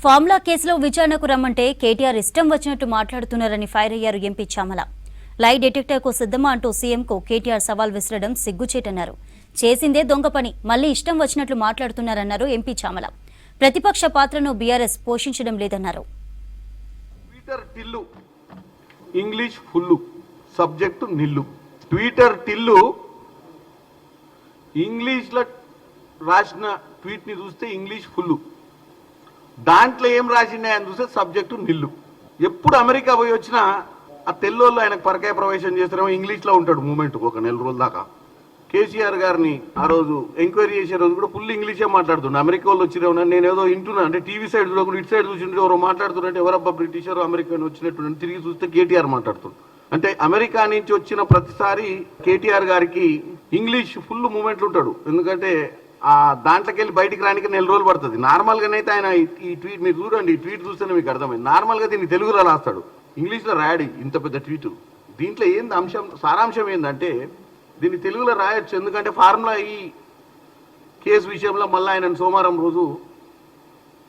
Formula కేసులో విచారణకు రమ్మంటే కేటీఆర్ ఇష్టం వచ్చినట్టు మాట్లాడుతున్నారని ఫైర్ అయ్యారు ఎంపీ చామల. లై డిటెక్టర్కు సిద్ధమా అంటూ సీఎంకు కేటీఆర్ సవాల్ విసరడం సిగ్గుచేటన్నారు. చేసిందే దొంగ పని, మళ్లీ ఇష్టం వచ్చినట్లు మాట్లాడుతున్నారన్నారు ఎంపీ చామల. ప్రతిపక్ష పాత్రను బీఆర్ఎస్ పోషించడం లేదన్నారు. Twitter Tillu English full subject nil. Twitter Tillu ఇంగ్లీష్లో రాసిన ట్వీట్ని చూస్తే ఇంగ్లీష్ ఫుల్లు, దాంట్లో ఏం రాసిండే చూస్తే సబ్జెక్టు నిల్లు. ఎప్పుడు అమెరికా పోయి వచ్చినా ఆ తెల్లోళ్ళు ఆయనకు పరకాయ ప్రవేశం చేస్తారేమో ఇంగ్లీష్లో ఉంటాడు మూమెంట్ ఒక నెల రోజుల దాకా. కేసీఆర్ గారిని ఆ రోజు ఎంక్వైరీ చేసే రోజు కూడా ఫుల్ ఇంగ్లీషే మాట్లాడుతుండే. అమెరికా వాళ్ళు వచ్చిరేమో నేను ఏదో వింటున్నా అంటే టీవీ సైడ్ చూడకుండా ఇటు సైడ్ చూసింటే ఎవరో మాట్లాడుతున్నట్టు ఎవరబ్బా బ్రిటిషర్ అమెరికన్ వచ్చినట్టు తిరిగి చూస్తే కేటీఆర్ మాట్లాడుతుంది. అంటే అమెరికా నుంచి వచ్చిన ప్రతిసారి కేటీఆర్ గారికి ఇంగ్లీష్ ఫుల్ మూమెంట్లు ఉంటాడు. ఎందుకంటే ఆ దాంట్లోకి వెళ్ళి బయటికి రానికి నెల రోజులు పడుతుంది. నార్మల్గానైతే ఆయన ఈ ట్వీట్ మీరు చూడండి, ఈ ట్వీట్ చూస్తేనే మీకు అర్థమైంది. నార్మల్గా దీన్ని తెలుగులో రాస్తాడు, ఇంగ్లీష్లో రాయడు ఇంత పెద్ద ట్వీట్. దీంట్లో ఏంది అంశం, సారాంశం ఏంటంటే దీన్ని తెలుగులో రాయొచ్చు. ఎందుకంటే ఫార్ములా ఈ కేసు విషయంలో మళ్ళీ ఆయన సోమవారం రోజు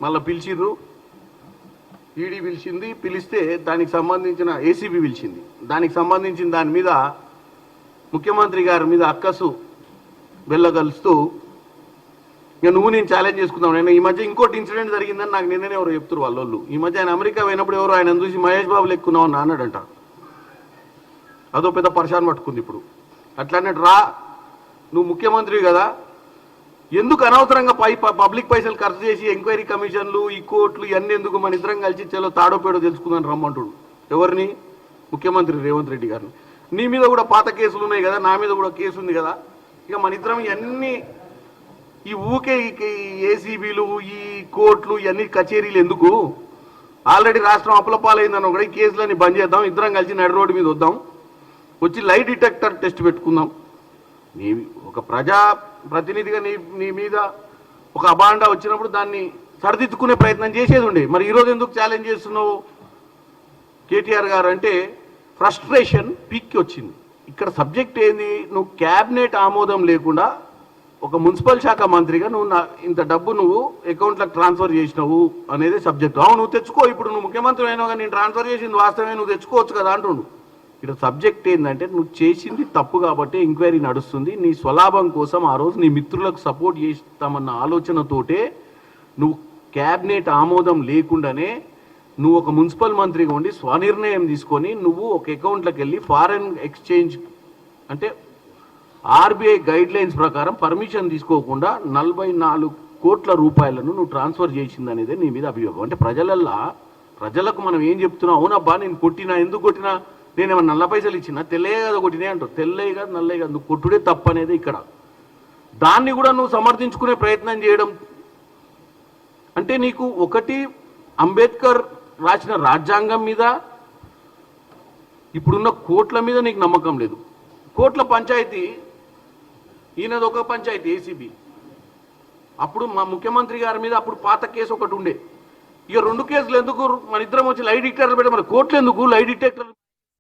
మళ్ళీ పిలిచిర్రు, ఈడీ పిలిచింది. పిలిస్తే దానికి సంబంధించిన ఏసీబీ పిలిచింది. దానికి సంబంధించిన దాని మీద ముఖ్యమంత్రి గారి మీద అక్కసు వెళ్ళగలుస్తూ ఇక నువ్వు నేను ఛాలెంజ్ చేసుకుందాం. నేను ఈ మధ్య ఇంకోటి ఇన్సిడెంట్ జరిగిందని నాకు నిన్ననే ఎవరు చెప్తారు వాళ్ళు. ఈ మధ్య ఆయన అమెరికా పోయినప్పుడు ఎవరు ఆయన చూసి మహేష్ బాబు లెక్కున్నావు అని అన్నాడంట. అదో పెద్ద పరిశాన్ పట్టుకుంది ఇప్పుడు. అట్లా అన్నట్టు రా, నువ్వు ముఖ్యమంత్రి కదా, ఎందుకు అనవసరంగా పబ్లిక్ పైసలు ఖర్చు చేసి ఎంక్వైరీ కమిషన్లు ఈ కోర్టులు ఇవన్నీ ఎందుకు, మన ఇద్దరం కలిసి చలో తాడోపేడో తెలుసుకుందని రమ్మంటుడు. ఎవరిని? ముఖ్యమంత్రి రేవంత్ రెడ్డి గారిని. నీ మీద కూడా పాత కేసులు ఉన్నాయి కదా, నా మీద కూడా కేసు ఉంది కదా, ఇక మన ఇద్దరం ఇవన్నీ ఈ ఊకే ఏసీబీలు ఈ కోర్టులు ఇవన్నీ కచేరీలు ఎందుకు, ఆల్రెడీ రాష్ట్రం అప్పులపాలైందని కూడా ఈ కేసులన్నీ బంద్ చేద్దాం, ఇద్దరం కలిసి నడి రోడ్డు మీద వద్దాం, వచ్చి లై డిటెక్టర్ టెస్ట్ పెట్టుకుందాం. నీ ఒక ప్రజా ప్రతినిధిగా నీ మీద ఒక అబాండా వచ్చినప్పుడు దాన్ని సరిదిద్దుకునే ప్రయత్నం చేసేది ఉండే. మరి ఈరోజు ఎందుకు ఛాలెంజ్ చేస్తున్నావు కేటీఆర్ గారు అంటే ఫ్రస్ట్రేషన్ పీక్కి వచ్చింది. ఇక్కడ సబ్జెక్ట్ ఏంది, నువ్వు క్యాబినెట్ ఆమోదం లేకుండా ఒక మున్సిపల్ శాఖ మంత్రిగా నువ్వు ఇంత డబ్బు నువ్వు అకౌంట్లకు ట్రాన్స్ఫర్ చేసినావు అనేది సబ్జెక్ట్. అవును, నువ్వు తెచ్చుకో, ఇప్పుడు నువ్వు ముఖ్యమంత్రి అయినావు కానీ నేను ట్రాన్స్ఫర్ చేసింది వాస్తవమే, నువ్వు తెచ్చుకోవచ్చు కదా అంటుండు. ఇక్కడ సబ్జెక్ట్ ఏంటంటే నువ్వు చేసింది తప్పు కాబట్టి ఎంక్వైరీ నడుస్తుంది. నీ స్వలాభం కోసం ఆ రోజు నీ మిత్రులకు సపోర్ట్ చేస్తామన్న ఆలోచనతోటే నువ్వు క్యాబినెట్ ఆమోదం లేకుండానే నువ్వు ఒక మున్సిపల్ మంత్రిగా ఉండి స్వనిర్ణయం తీసుకొని నువ్వు ఒక అకౌంట్లోకి వెళ్ళి ఫారెన్ ఎక్స్చేంజ్ అంటే ఆర్బీఐ గైడ్ లైన్స్ ప్రకారం పర్మిషన్ తీసుకోకుండా 44 కోట్ల రూపాయలను నువ్వు ట్రాన్స్ఫర్ చేసింది అనేది నీ మీద అభియోగం. అంటే ప్రజలకు మనం ఏం చెప్తున్నావు, అవునబ్బా నేను కొట్టినా, ఎందుకు కొట్టినా, నేనేమన్నా నల్ల పైసలు ఇచ్చినా, తెల్లయ్య కదా కొట్టినా అంటావు. తెల్లయ్య కాదు నల్లయ్య కాదు, నువ్వు కొట్టుడే తప్పు అనేది ఇక్కడ. దాన్ని కూడా నువ్వు సమర్థించుకునే ప్రయత్నం చేయడం అంటే నీకు ఒకటి అంబేద్కర్ రాసిన రాజ్యాంగం మీద ఇప్పుడున్న కోర్టుల మీద నీకు నమ్మకం లేదు. కోర్టుల పంచాయతీ ఈయనది ఒక పంచాయతీ ఏసీబీ. అప్పుడు మా ముఖ్యమంత్రి గారి మీద అప్పుడు పాత కేసు ఒకటి ఉండే. ఇక 2 కేసులు ఎందుకు, మన ఇద్దరం వచ్చి లై డిటెక్టర్ పెట్టి మన కోర్టులు ఎందుకు లై డిటెక్టర్